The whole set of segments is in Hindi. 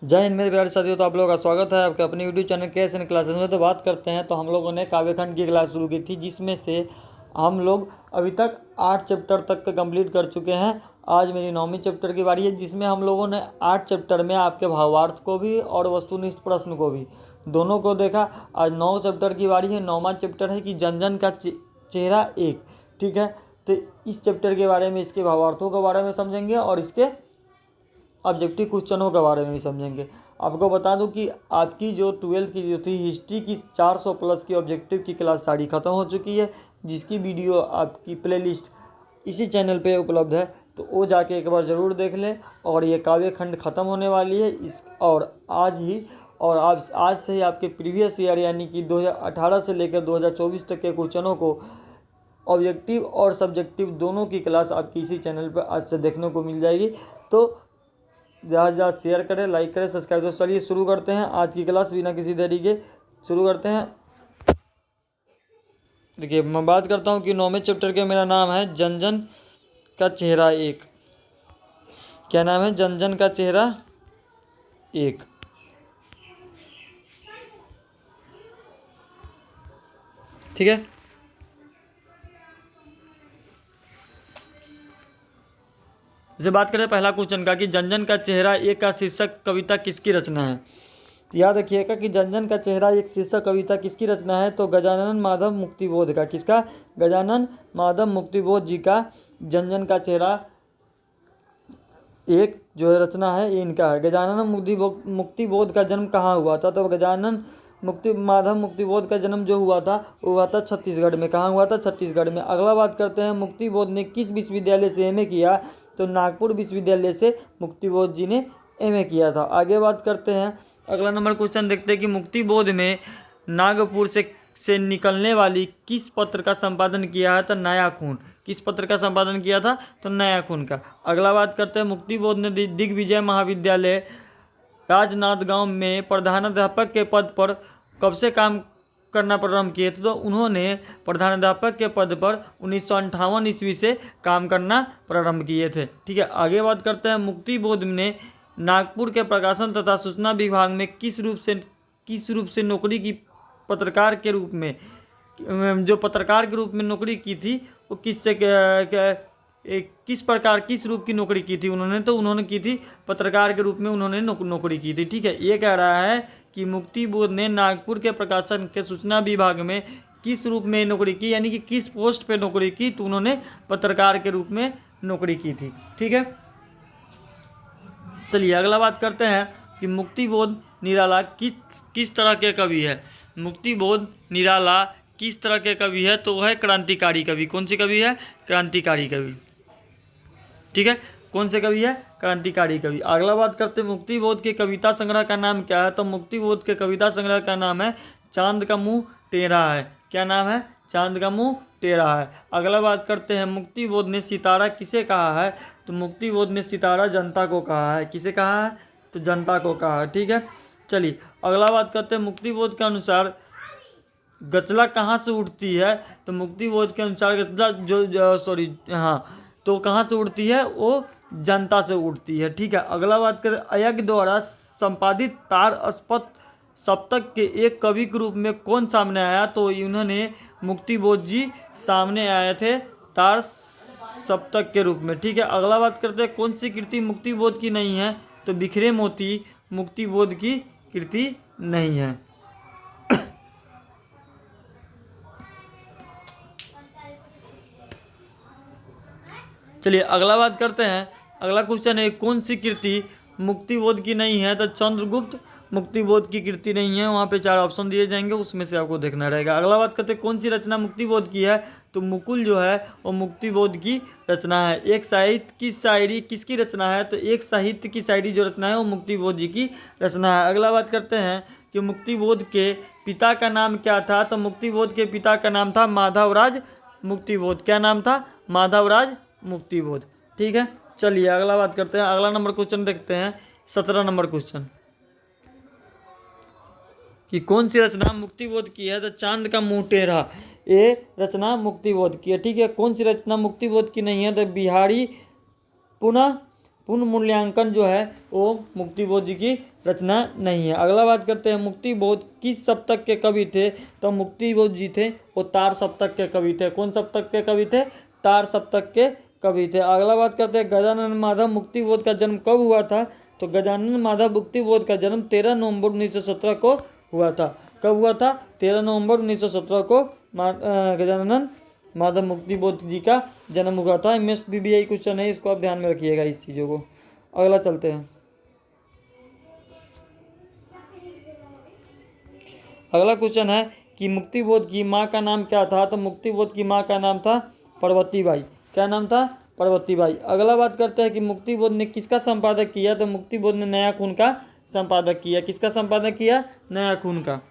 जय हिंद मेरे प्यारे साथियों। तो आप लोगों का स्वागत है आपके अपने यूट्यूब चैनल के एन क्लासेस में। तो बात करते हैं, तो हम लोगों ने काव्यखंड की क्लास शुरू की थी, जिसमें से हम लोग अभी तक 8 चैप्टर तक का कंप्लीट कर चुके हैं। आज मेरी 9वीं चैप्टर की बारी है, जिसमें हम लोगों ने 8 चैप्टर में आपके भावार्थ को भी और वस्तुनिष्ठ प्रश्न को भी दोनों को देखा। आज 9 चैप्टर की बारी है। 9वां चैप्टर है कि जन जन का चेहरा एक। ठीक है, तो इस चैप्टर के बारे में, इसके भावार्थों के बारे में समझेंगे और इसके ऑब्जेक्टिव क्वेश्चनों के बारे में भी समझेंगे। आपको बता दूं कि आपकी जो 12th की जो थी हिस्ट्री की 400 प्लस की ऑब्जेक्टिव की क्लास सारी ख़त्म हो चुकी है, जिसकी वीडियो आपकी प्लेलिस्ट इसी चैनल पे उपलब्ध है। तो वो जाके एक बार ज़रूर देख लें। और ये काव्य खंड ख़त्म होने वाली है इस और आज से ही आपके प्रीवियस ईयर यानी कि 2018 से लेकर 2024 तक के क्वेश्चनों को ऑब्जेक्टिव और सब्जेक्टिव दोनों की क्लास आपकी इसी चैनल पर आज से देखने को मिल जाएगी। तो ज़्यादा से ज़्यादा शेयर करें, लाइक करें, सब्सक्राइब। तो चलिए शुरू करते हैं आज की क्लास बिना किसी देरी के शुरू करते हैं। देखिए, मैं बात करता हूं कि 9वें चैप्टर के मेरा नाम है जन जन का चेहरा एक। क्या नाम है? जन जन का चेहरा एक। ठीक है, जैसे बात करें पहला क्वेश्चन का कि जन जन का चेहरा एक का शीर्षक कविता किसकी रचना है। तो याद रखिएगा कि जन जन का चेहरा एक शीर्षक कविता किसकी रचना है, तो गजानन माधव मुक्तिबोध का। किसका? गजानन माधव मुक्तिबोध जी का जन जन का चेहरा एक जो है रचना है, ये इनका है। गजानन मुक्तिबोध का जन्म कहाँ हुआ था, तो गजानन माधव मुक्तिबोध का जन्म जो हुआ था वो हुआ था छत्तीसगढ़ में। कहाँ हुआ था? छत्तीसगढ़ में। अगला बात करते हैं, मुक्तिबोध ने किस विश्वविद्यालय से एमए किया, तो नागपुर विश्वविद्यालय से मुक्तिबोध जी ने एमए किया था। आगे बात करते हैं, अगला नंबर क्वेश्चन देखते हैं कि मुक्तिबोध में नागपुर से निकलने वाली किस पत्र का संपादन किया है, तो नया खून। किस पत्र का संपादन किया था, तो नया खून का। अगला बात करते हैं, मुक्तिबोध ने दिग्विजय महाविद्यालय राजनांदगांव में प्रधानाध्यापक के पद पर कब से काम करना प्रारंभ किए थे, तो उन्होंने प्रधानाध्यापक के पद पर 1958 ईस्वी से काम करना प्रारंभ किए थे। ठीक है, आगे बात करते हैं, मुक्तिबोध ने नागपुर के प्रकाशन तथा सूचना विभाग में किस रूप से नौकरी की, पत्रकार के रूप में, जो पत्रकार के रूप में नौकरी की थी वो किस प्रकार किस रूप की नौकरी की थी उन्होंने, तो उन्होंने की थी पत्रकार के रूप में उन्होंने नौकरी की थी। ठीक है, ये कह रहा है कि मुक्तिबोध ने नागपुर के प्रकाशन के सूचना विभाग में किस रूप में नौकरी की, यानी कि किस पोस्ट पे नौकरी की, तो उन्होंने पत्रकार के रूप में नौकरी की थी। ठीक है, चलिए अगला बात करते हैं कि मुक्तिबोध निराला किस तरह के कवि है। मुक्तिबोध निराला किस तरह के कवि है, तो वह है क्रांतिकारी कवि। कौन से कवि है? क्रांतिकारी कवि। ठीक है, कौन से कवि है? क्रांतिकारी कवि। अगला बात करते हैं, मुक्तिबोध के कविता संग्रह का नाम क्या है, तो मुक्तिबोध के कविता संग्रह का नाम है चांद का मुंह टेढ़ा है। क्या नाम है? चांद का मुंह टेढ़ा है। अगला बात करते हैं, मुक्तिबोध ने सितारा किसे कहा है, तो मुक्तिबोध ने सितारा जनता को कहा है। किसे कहा है? तो जनता को कहा है। ठीक है, चलिए अगला बात करते हैं, मुक्तिबोध के अनुसार गचला कहाँ से उठती है, तो मुक्तिबोध के अनुसार गचला तो कहाँ से उठती है, वो जनता से उठती है। ठीक है, अगला बात करें, अय्यर द्वारा संपादित तार सप्तक के एक कवि के रूप में कौन सामने आया, तो उन्होंने मुक्तिबोध जी सामने आए थे तार सप्तक के रूप में। ठीक है, अगला बात करते हैं, कौन सी कृति मुक्तिबोध की नहीं है, तो बिखरे मोती मुक्तिबोध की कृति नहीं है। चलिए अगला बात करते हैं, अगला क्वेश्चन है, कौन सी कृति मुक्तिबोध की नहीं है, तो चंद्रगुप्त मुक्तिबोध की कृति नहीं है। वहाँ पे 4 ऑप्शन दिए जाएंगे, उसमें से आपको देखना रहेगा। अगला बात करते हैं, कौन सी रचना मुक्तिबोध की है, तो मुकुल जो है वो मुक्तिबोध की रचना है। एक साहित्य की शायरी किसकी रचना है, तो एक साहित्य की शायरी जो रचना है वो मुक्तिबोध जी की रचना है। अगला बात करते हैं कि मुक्तिबोध के पिता का नाम क्या था, तो मुक्तिबोध के पिता का नाम था माधवराज मुक्तिबोध। क्या नाम था? माधवराज मुक्तिबोध। ठीक है, चलिए अगला बात करते हैं, अगला नंबर क्वेश्चन देखते हैं, 17 नंबर क्वेश्चन कि कौन सी रचना मुक्तिबोध की है, तो चांद का मुंह टेढ़ा, ये रचना मुक्तिबोध की है। ठीक है, कौन सी रचना मुक्तिबोध की नहीं है, तो बिहारी पुनर्मूल्यांकन जो है वो मुक्तिबोध जी की रचना नहीं है। अगला बात करते हैं मुक्तिबोध किस सप्तक के कवि थे। तो मुक्तिबोध जी थे वो तार सप्तक के कवि थे। कौन सप्तक के कवि थे? तार सप्तक के कवि थे। अगला बात करते हैं गजानन माधव मुक्तिबोध का जन्म कब हुआ था। तो गजानन माधव मुक्तिबोध का जन्म 13 नवंबर 1917 को हुआ था। कब हुआ था? 13 नवंबर 1917 को गजानन माधव मुक्तिबोध जी का जन्म हुआ था। MSBBI क्वेश्चन है, इसको आप ध्यान में रखिएगा इस चीज़ों को। अगला चलते हैं। अगला क्वेश्चन है कि मुक्तिबोध की माँ का नाम क्या था। तो मुक्तिबोध की माँ का नाम था पार्वतीबाई। क्या नाम था? पार्वतीबाई। अगला बात करते हैं कि मुक्तिबोध ने किसका संपादक किया। तो मुक्तिबोध ने नया खून का संपादक किया। किसका संपादक किया? नया खून का।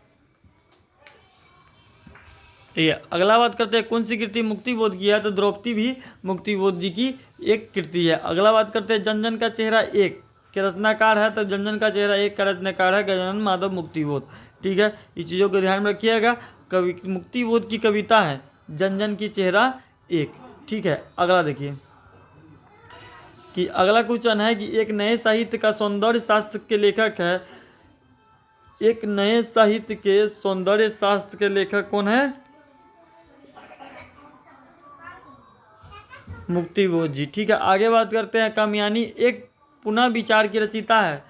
ठीक है, अगला बात करते हैं कौन सी कृति मुक्तिबोध की है। तो द्रौपदी भी मुक्तिबोध जी की एक कृति है। अगला बात करते हैं जन जन का चेहरा एक के रचनाकार है। तो जन जन का चेहरा एक का रचनाकार है गजानन माधव मुक्तिबोध। ठीक है, इस चीज़ों को ध्यान में रखिएगा। कवि मुक्तिबोध की कविता है जन जन की चेहरा एक। ठीक है, अगला देखिए कि अगला क्वेश्चन है कि एक नए साहित्य का सौंदर्य शास्त्र के लेखक है। एक नए साहित्य के सौंदर्य शास्त्र के लेखक कौन है? मुक्तिबोध जी। ठीक है, आगे बात करते हैं कामयानी एक पुनः विचार की रचयिता है।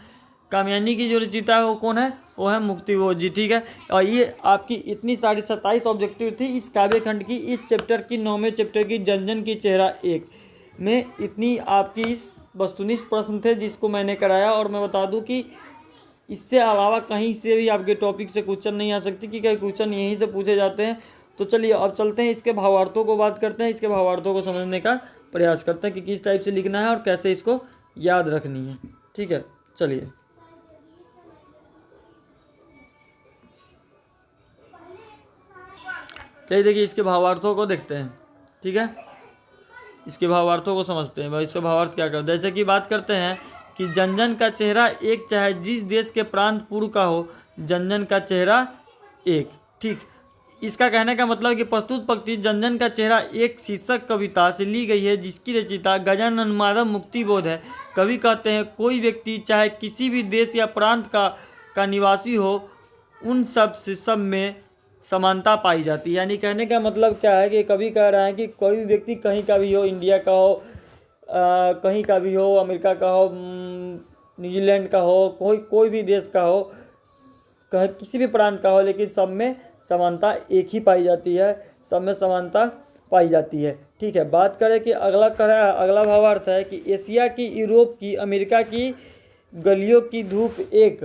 कामयानी की जो रचयिता है वो कौन है? वो है मुक्तिबोध जी। ठीक है, और ये आपकी इतनी सारी 27 ऑब्जेक्टिव थी इस काव्य खंड की, इस चैप्टर की 9वें चैप्टर की जन जन की चेहरा एक में इतनी आपकी इस वस्तुनिष्ठ प्रश्न थे जिसको मैंने कराया। और मैं बता दूं कि इससे अलावा कहीं से भी आपके टॉपिक से क्वेश्चन नहीं आ सकती कि कई क्वेश्चन यहीं से पूछे जाते हैं। तो चलिए अब चलते हैं इसके भावार्थों को बात करते हैं। इसके भावार्थों को समझने का प्रयास करते हैं कि किस टाइप से लिखना है और कैसे इसको याद रखनी है। ठीक है, चलिए देखिए इसके भावार्थों को देखते हैं। ठीक है, इसके भावार्थों को समझते हैं भाई। इसके भावार्थ क्या करते हैं। जैसे कि बात करते हैं कि जन जन का चेहरा एक चाहे जिस देश के प्रांत पूर्व का हो, जन जन का चेहरा एक। ठीक, इसका कहने का मतलब है कि प्रस्तुत पंक्ति जन जन का चेहरा एक शीर्षक कविता से ली गई है जिसकी रचयिता गजानन माधव मुक्तिबोध है। कवि कहते हैं कोई व्यक्ति चाहे किसी भी देश या प्रांत का निवासी हो, उन सब में समानता पाई जाती है। यानी कहने का मतलब क्या है कि कवि कह रहा है कि कोई भी व्यक्ति कहीं का भी हो, इंडिया का हो, कहीं का भी हो, अमेरिका का हो, न्यूजीलैंड का हो, कोई भी देश का हो, किसी भी प्रांत का हो, लेकिन सब में समानता एक ही पाई जाती है। सब में समानता पाई जाती है। ठीक है, बात करें कि अगला भावार्थ है कि एशिया की, यूरोप की, अमेरिका की गलियों की धूप एक,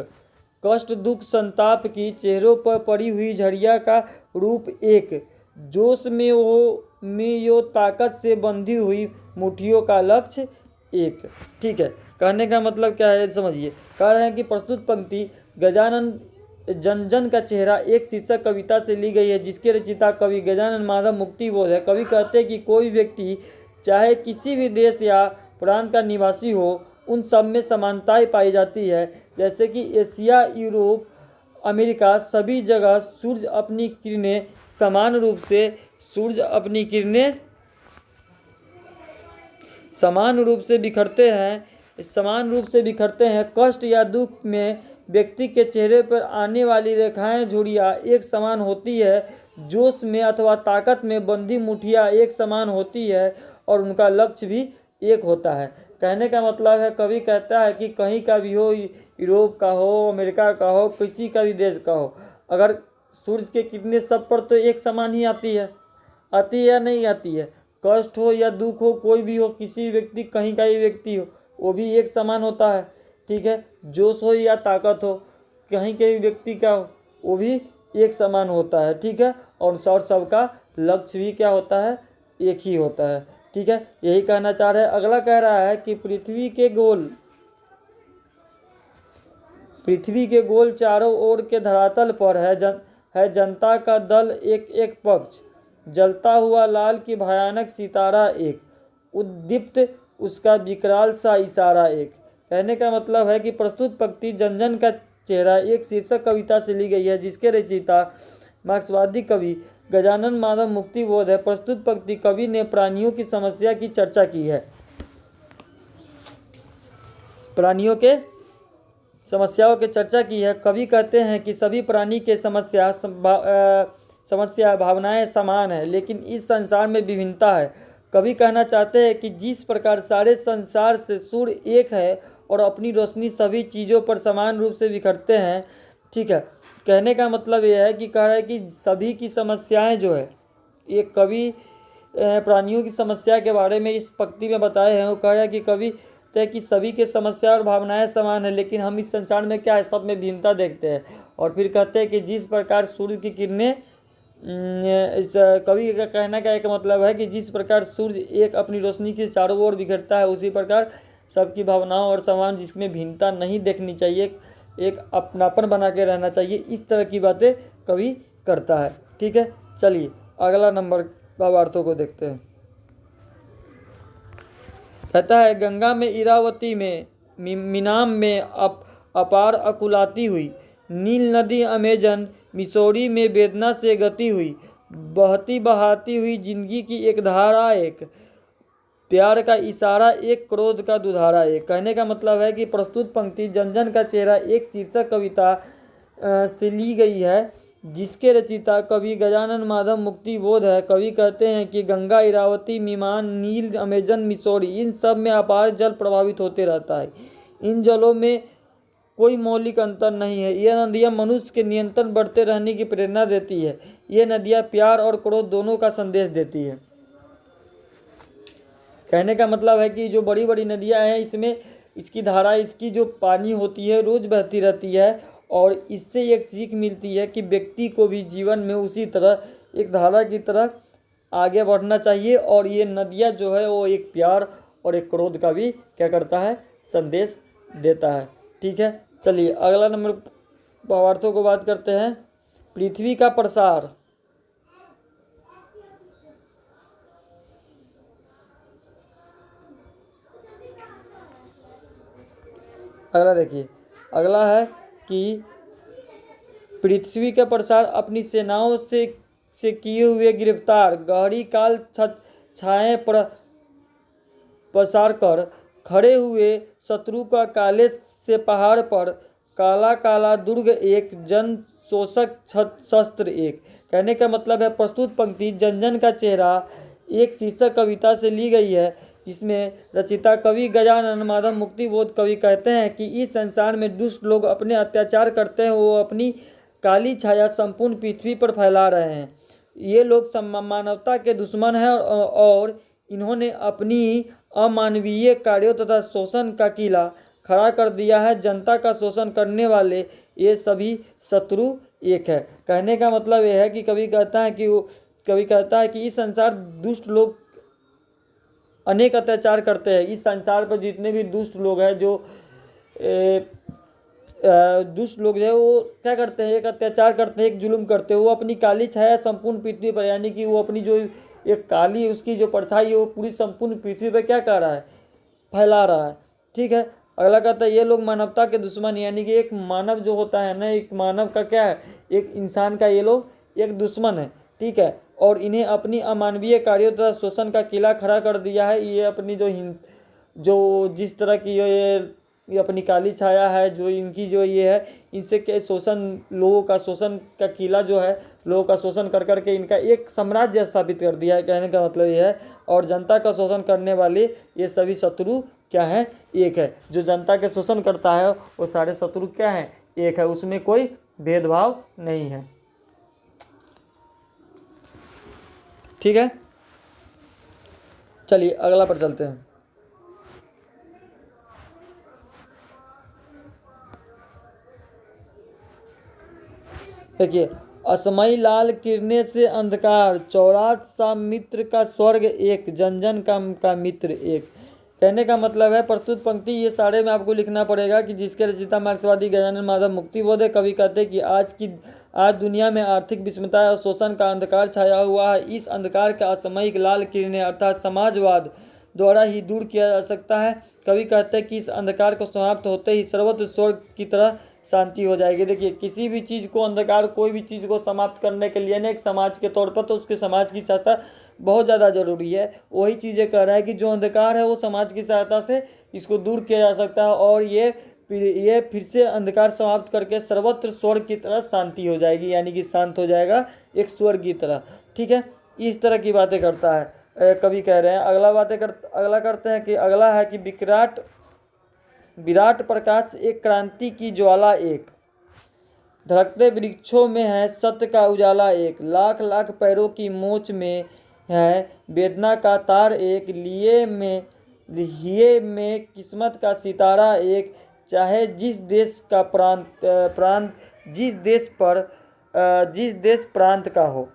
कष्ट दुख संताप की चेहरों पर पड़ी हुई झड़िया का रूप एक, जोश में यो ताकत से बंधी हुई मुट्ठियों का लक्ष्य एक। ठीक है, कहने का मतलब क्या है समझिए। कह रहे हैं कि प्रस्तुत पंक्ति गजानन जन जन का चेहरा एक शीर्षक कविता से ली गई है जिसके रचयिता कवि गजानन माधव मुक्तिबोध है। कवि कहते हैं कि कोई व्यक्ति चाहे किसी भी देश या प्रांत का निवासी हो, उन सब में समानताएं पाई जाती है। जैसे कि एशिया, यूरोप, अमेरिका, सभी जगह सूर्य अपनी किरणें समान रूप से बिखरते हैं। कष्ट या दुख में व्यक्ति के चेहरे पर आने वाली रेखाएं, झुर्रियाँ एक समान होती है। जोश में अथवा ताकत में बंधी मुठियाँ एक समान होती है और उनका लक्ष्य भी एक होता है। कहने का मतलब है, कवि कहता है कि कहीं का भी हो, यूरोप का हो, अमेरिका का हो, किसी का भी देश का हो, अगर सूर्य के किरणें सब पर तो एक समान ही आती है या नहीं आती है। कष्ट हो या दुख हो, कोई भी हो, किसी व्यक्ति, कहीं का भी व्यक्ति हो, वो भी एक समान होता है। ठीक है, जोश हो या ताकत हो, कहीं के भी व्यक्ति का हो, वो भी एक समान होता है। ठीक है, और सबका लक्ष्य भी क्या होता है? एक ही होता है। ठीक है, यही कहना चाह रहे हैं। अगला कह रहा है कि पृथ्वी के गोल चारों ओर के धरातल पर है जनता का दल एक एक पक्ष, जलता हुआ लाल की भयानक सितारा एक, उद्दीप्त उसका विकराल सा इशारा एक। कहने का मतलब है कि प्रस्तुत पंक्ति जन जन का चेहरा एक शीर्षक कविता से ली गई है जिसके रचयिता मार्क्सवादी कवि गजानन माधव मुक्तिबोध है। प्रस्तुत पंक्ति कवि ने प्राणियों की समस्या की चर्चा की है। प्राणियों के समस्याओं की चर्चा की है। कवि कहते हैं कि सभी प्राणी के समस्या भावनाएं समान है, लेकिन इस संसार में विभिन्नता है। कवि कहना चाहते हैं कि जिस प्रकार सारे संसार से सूर्य एक है और अपनी रोशनी सभी चीज़ों पर समान रूप से बिखरते हैं, ठीक है। कहने का मतलब यह है कि कह रहा है कि सभी की समस्याएं जो है, एक कवि प्राणियों की समस्या के बारे में इस पंक्ति में बताए हैं। वो कह रहा है कि कवि है कि सभी के समस्या और भावनाएं समान है, लेकिन हम इस संसार में क्या है, सब में भिन्नता देखते हैं। और फिर कहते हैं कि जिस प्रकार सूर्य की किरणें, इस कवि का कहने का एक मतलब है कि जिस प्रकार सूर्य एक अपनी रोशनी के चारों ओर बिखरता है, उसी प्रकार सबकी भावनाओं और समान, जिसमें भिन्नता नहीं देखनी चाहिए, एक अपनापन बना के रहना चाहिए। इस तरह की बातें कवि करता है। ठीक है, चलिए अगला नंबर भावार्थों को देखते हैं। कहता है गंगा में इरावती में मीनाम में अपार अकुलाती हुई, नील नदी अमेजन मिसौरी में वेदना से गती हुई, बहती बहाती हुई जिंदगी की एक धारा एक, प्यार का इशारा एक, क्रोध का दुधारा एक। कहने का मतलब है कि प्रस्तुत पंक्ति जन जन का चेहरा एक शीर्षक कविता से ली गई है, जिसके रचयिता कवि गजानन माधव मुक्तिबोध है। कवि कहते हैं कि गंगा, इरावती, मीमान, नील, अमेजन, मिसौरी, इन सब में अपार जल प्रभावित होते रहता है। इन जलों में कोई मौलिक अंतर नहीं है। ये नदियाँ मनुष्य के नियंत्रण बढ़ते रहने की प्रेरणा देती है। ये नदियाँ प्यार और क्रोध दोनों का संदेश देती है। कहने का मतलब है कि जो बड़ी बड़ी नदियाँ हैं, इसमें इसकी धारा, इसकी जो पानी होती है रोज बहती रहती है, और इससे एक सीख मिलती है कि व्यक्ति को भी जीवन में उसी तरह एक धारा की तरह आगे बढ़ना चाहिए। और ये नदियाँ जो है वो एक प्यार और एक क्रोध का भी क्या करता है, संदेश देता है। ठीक है, चलिए अगला नंबर भावार्थों को बात करते हैं। पृथ्वी का प्रसार, अगला देखिए, अगला है कि पृथ्वी का प्रसार अपनी सेनाओं से किए हुए गिरफ्तार, गहरी काल छाए पर पसार कर खड़े हुए शत्रु का काले से पहाड़ पर, काला काला दुर्ग एक, जन शोषक शस्त्र एक। कहने का मतलब है प्रस्तुत पंक्ति जन जन का चेहरा एक शीर्षक कविता से ली गई है, जिसमें रचयिता कवि गजानन माधव मुक्तिबोध कवि कहते हैं कि इस संसार में दुष्ट लोग अपने अत्याचार करते हैं, वो अपनी काली छाया संपूर्ण पृथ्वी पर फैला रहे हैं। ये लोग मानवता के दुश्मन हैं और इन्होंने अपनी अमानवीय कार्यों तथा शोषण का किला खड़ा कर दिया है। जनता का शोषण करने वाले ये सभी शत्रु एक है। कहने का मतलब यह है कि कवि कहता है कि इस संसार दुष्ट लोग अनेक अत्याचार करते हैं। इस संसार पर जितने भी दुष्ट लोग हैं, जो दुष्ट लोग जो है वो क्या करते हैं, एक अत्याचार करते हैं, एक जुल्म करते हैं। वो अपनी काली छाया संपूर्ण पृथ्वी पर, यानी कि वो अपनी जो एक काली उसकी जो परछाई है वो पूरी संपूर्ण पृथ्वी पर क्या कर रहा है, फैला रहा है। ठीक है, अगला कहता है ये लोग मानवता के दुश्मन, यानी कि एक मानव जो होता है ना, एक मानव का क्या है, एक इंसान का ये लोग एक दुश्मन है। ठीक है, और इन्हें अपनी अमानवीय कार्यों तथा शोषण का किला खड़ा कर दिया है। ये अपनी जो जिस तरह की ये अपनी काली छाया है, जो इनकी जो ये है, इनसे क्या शोषण, लोगों का शोषण का किला जो है, लोगों का शोषण कर करके इनका एक साम्राज्य स्थापित कर दिया है। कहने का मतलब ये है, और जनता का शोषण करने वाले ये सभी शत्रु क्या है, एक है। जो जनता के शोषण करता है वो सारे शत्रु क्या है, एक है, उसमें कोई भेदभाव नहीं है। ठीक है, चलिए अगला पर चलते हैं। देखिए, असमय लाल किरने से अंधकार, चौरात सा मित्र का स्वर्ग एक, जन जन का मित्र एक। कहने का मतलब है प्रस्तुत पंक्ति ये सारे में आपको लिखना पड़ेगा कि जिसके रचयिता मार्क्सवादी गजानन माधव मुक्तिबोध है। कवि कहते हैं कि आज दुनिया में आर्थिक विषमता और शोषण का अंधकार छाया हुआ है। इस अंधकार का असमयिक लाल किरणें अर्थात समाजवाद द्वारा ही दूर किया जा सकता है। कवि कहते हैं कि इस अंधकार को समाप्त होते ही सर्वत्र स्वर्ग की तरह शांति हो जाएगी। देखिए, किसी भी चीज़ को, अंधकार कोई भी चीज़ को समाप्त करने के लिए ना, एक समाज के तौर पर तो उसके समाज की साथ बहुत ज़्यादा ज़रूरी है। वही चीज़ें कह रहा है कि जो अंधकार है वो समाज की सहायता से इसको दूर किया जा सकता है और ये फिर से अंधकार समाप्त करके सर्वत्र स्वर्ग की तरह शांति हो जाएगी, यानी कि शांत हो जाएगा एक स्वर्ग की तरह। ठीक है, इस तरह की बातें करता है कवि कह रहे हैं। अगला करते हैं कि अगला है कि विराट प्रकाश एक क्रांति की ज्वाला एक, धड़कते वृक्षों में है सत्य का उजाला एक, लाख लाख पैरों की मोच में है वेदना का तार एक, लिए में किस्मत का सितारा एक, चाहे जिस देश का प्रांत जिस देश प्रांत का हो।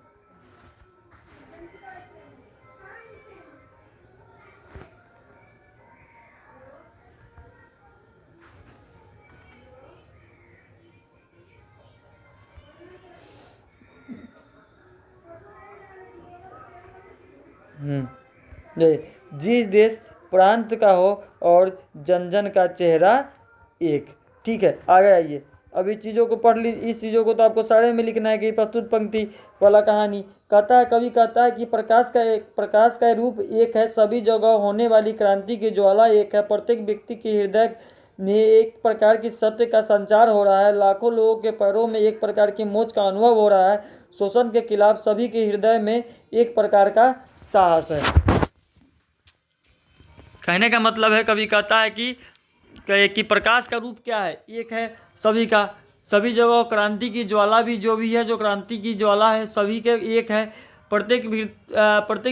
जिस देश प्रांत का हो और जन जन का चेहरा एक। ठीक है, आगे आइए। अब इस चीज़ों को पढ़ ली, इस चीज़ों को तो आपको सारे में लिखना है कि प्रस्तुत पंक्ति वाला कहानी कहता है, कवि कहता है कि प्रकाश का रूप एक है, सभी जगह होने वाली क्रांति की ज्वाला एक है, प्रत्येक व्यक्ति के हृदय में एक प्रकार की सत्य का संचार हो रहा है, लाखों लोगों के पैरों में एक प्रकार की मोच का अनुभव हो रहा है, शोषण के खिलाफ सभी के हृदय में एक प्रकार का साहस है। कहने का मतलब है, कवि कहता है कि प्रकाश का रूप क्या है, एक है सभी का, सभी जगह क्रांति की ज्वाला भी जो भी है, जो क्रांति की ज्वाला है सभी के एक है, प्रत्येक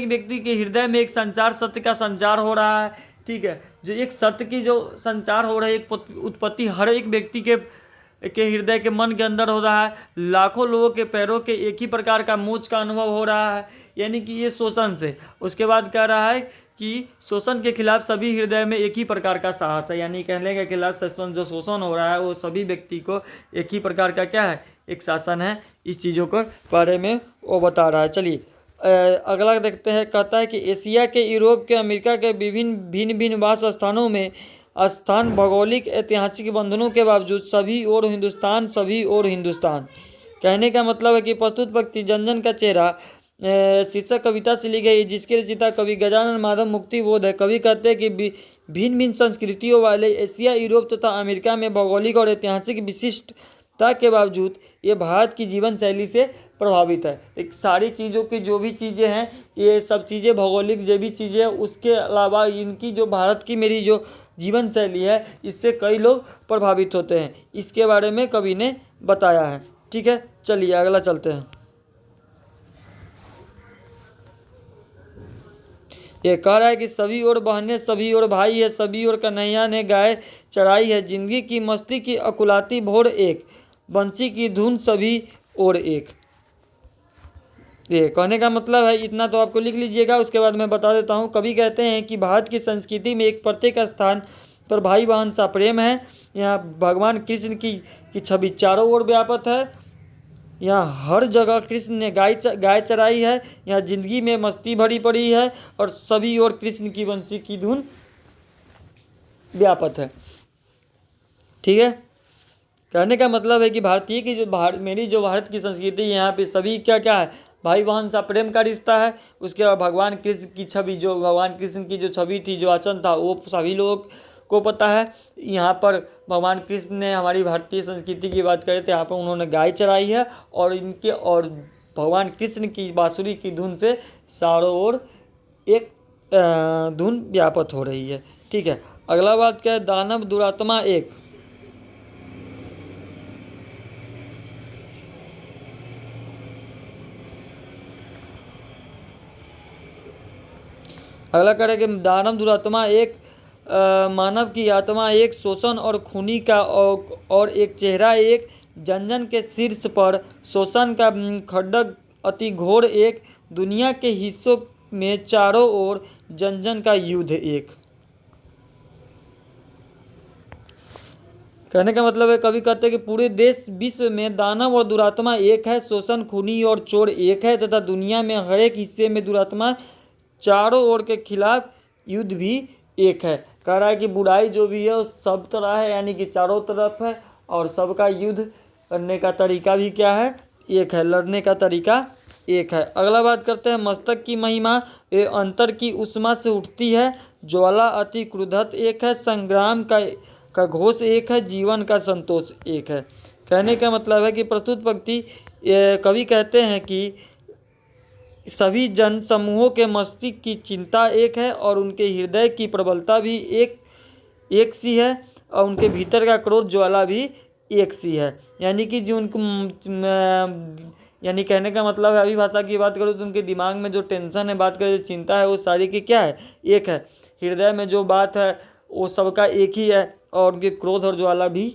व्यक्ति के हृदय में एक संचार, सत्य का संचार हो रहा है। ठीक है, जो एक सत्य की जो संचार हो रहा है, एक उत्पत्ति हर एक व्यक्ति के हृदय के मन के अंदर हो रहा है, लाखों लोगों के पैरों के एक ही प्रकार का मोच का अनुभव हो रहा है, यानी कि ये शोषण से। उसके बाद कह रहा है कि शोषण के खिलाफ सभी हृदय में एक ही प्रकार का साहस है, यानी कहने के खिलाफ जो शोषण हो रहा है वो सभी व्यक्ति को एक ही प्रकार का क्या है, एक शासन है। इस चीज़ों के बारे में वो बता रहा है। चलिए अगला देखते हैं। कहता है कि एशिया के, यूरोप के, अमेरिका के भिन्न भिन्न वास स्थानों में स्थान भौगोलिक ऐतिहासिक बंधनों के बावजूद सभी और हिंदुस्तान। कहने का मतलब है कि प्रस्तुत पंक्ति जन जन का चेहरा शीर्षक कविता से ली गई, जिसके रचयिता कवि गजानन माधव मुक्तिबोध है। कवि कहते हैं कि भिन्न भिन्न संस्कृतियों वाले एशिया, यूरोप तथा अमेरिका में भौगोलिक और ऐतिहासिक विशिष्टता के बावजूद ये भारत की जीवन शैली से प्रभावित है। एक सारी चीज़ों की जो भी चीज़ें हैं, ये सब चीज़ें भौगोलिक जो भी चीज़ें, उसके अलावा इनकी जो भारत की मेरी जो जीवन शैली है, इससे कई लोग प्रभावित होते हैं। इसके बारे में कवि ने बताया है। ठीक है, चलिए अगला चलते हैं। ये कह रहा है कि सभी और बहनें, सभी और भाई है, सभी और कन्हैया ने गाय चराई है, जिंदगी की मस्ती की अकुलाती भोर एक, बंसी की धुन सभी और एक। ये कहने का मतलब है, इतना तो आपको लिख लीजिएगा, उसके बाद मैं बता देता हूँ। कवि कहते हैं कि भारत की संस्कृति में एक प्रत्येक स्थान पर भाई बहन सा प्रेम है, यहाँ भगवान कृष्ण की छवि चारों ओर व्याप्त है, यहाँ हर जगह कृष्ण ने गाय चराई है, यहाँ जिंदगी में मस्ती भरी पड़ी है और सभी ओर कृष्ण की बंसी की धुन व्यापक है। ठीक है, कहने का मतलब है कि भारतीय की मेरी जो भारत की संस्कृति, यहाँ पे सभी क्या क्या है, भाई बहन सा प्रेम का रिश्ता है। उसके बाद भगवान कृष्ण की छवि, जो भगवान कृष्ण की जो छवि थी, जो वचन था, वो सभी लोगों को पता है। यहाँ पर भगवान कृष्ण ने, हमारी भारतीय संस्कृति की बात करें तो यहाँ पर उन्होंने गाय चराई है और भगवान कृष्ण की बांसुरी की धुन से चारों ओर एक धुन व्याप्त हो रही है। ठीक है, अगला बात क्या है, दानव दुरात्मा एक। अगला करें कि दानव दुरात्मा एक, मानव की आत्मा एक, शोषण और खूनी का और एक चेहरा एक, जन जन के शीर्ष पर शोषण का खड्ग अति घोर एक, दुनिया के हिस्सों में चारों ओर जन जन का युद्ध एक। कहने का मतलब है, कवि कहते हैं कि पूरे देश विश्व में दानव और दुरात्मा एक है, शोषण खूनी और चोर एक है तथा दुनिया में हर एक हिस्से में दुरात्मा चारों ओर के खिलाफ युद्ध भी एक है। कह रहा है कि बुराई जो भी है वो सब तरह है, यानी कि चारों तरफ है, और सबका युद्ध करने का तरीका भी क्या है, एक है, लड़ने का तरीका एक है। अगला बात करते हैं मस्तक की महिमा, ये अंतर की उष्मा से उठती है, ज्वाला अति क्रुद्धत एक है, संग्राम का घोष एक है, जीवन का संतोष एक है। कहने का मतलब है कि प्रस्तुत पंक्ति कवि कहते हैं कि सभी जन समूहों के मस्तिष्क की चिंता एक है और उनके हृदय की प्रबलता भी एक सी है और उनके भीतर का क्रोध ज्वाला भी एक सी है। यानी कि जो उनको यानी कहने का मतलब है, अभी भाषा की बात करूँ तो उनके दिमाग में जो टेंशन है, बात करें जो चिंता है, वो सारी की क्या है, एक है। हृदय में जो बात है वो सबका एक ही है और उनके क्रोध और ज्वाला भी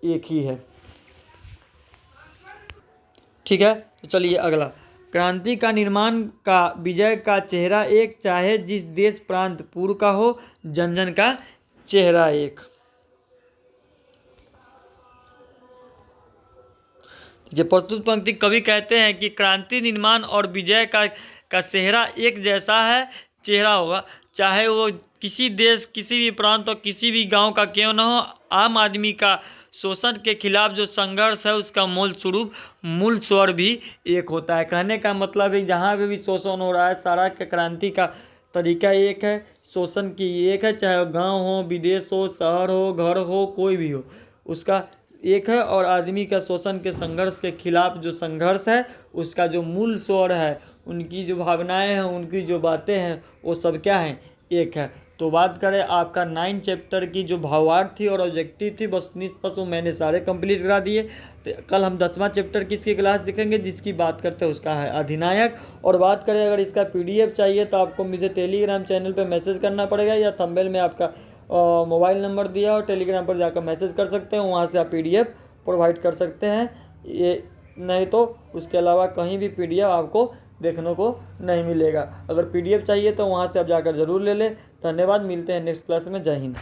एक ही है। ठीक है, तो चलिए अगला, क्रांति का निर्माण का विजय का चेहरा एक, चाहे जिस देश प्रांत पूर्व का हो, जन जन का चेहरा एक। ये प्रस्तुत पंक्ति कवि कहते हैं कि क्रांति निर्माण और विजय का चेहरा एक जैसा है, चेहरा होगा, चाहे वो किसी देश, किसी भी प्रांत और किसी भी गांव का क्यों न हो। आम आदमी का शोषण के खिलाफ जो संघर्ष है उसका मूल स्वरूप, मूल स्वर भी एक होता है। कहने का मतलब है जहाँ पे भी शोषण हो रहा है, सारा का क्रांति का तरीका एक है, शोषण की एक है, चाहे गांव हो, विदेश हो, शहर हो, घर हो, कोई भी हो, उसका एक है। और आदमी का शोषण के संघर्ष के खिलाफ जो संघर्ष है उसका जो मूल स्वर है, उनकी जो भावनाएं हैं, उनकी जो बातें हैं, वो सब क्या है, एक है। तो बात करें आपका 9 चैप्टर की जो भावार्थ थी और ऑब्जेक्टिव थी, बस निष्पक्ष वो मैंने सारे कंप्लीट करा दिए। तो कल हम 10वां चैप्टर की इसकी क्लास देखेंगे, जिसकी बात करते हैं उसका है अधिनायक। और बात करें अगर इसका PDF चाहिए तो आपको मुझे टेलीग्राम चैनल पर मैसेज करना पड़ेगा, या थंबनेल में आपका मोबाइल नंबर दिया और टेलीग्राम पर जाकर मैसेज कर सकते हैं, वहाँ से आप PDF प्रोवाइड कर सकते हैं। ये नहीं तो उसके अलावा कहीं भी PDF आपको देखने को नहीं मिलेगा। अगर PDF चाहिए तो वहाँ से आप जाकर ज़रूर ले लें। धन्यवाद, मिलते हैं नेक्स्ट क्लास में। जय हिंद।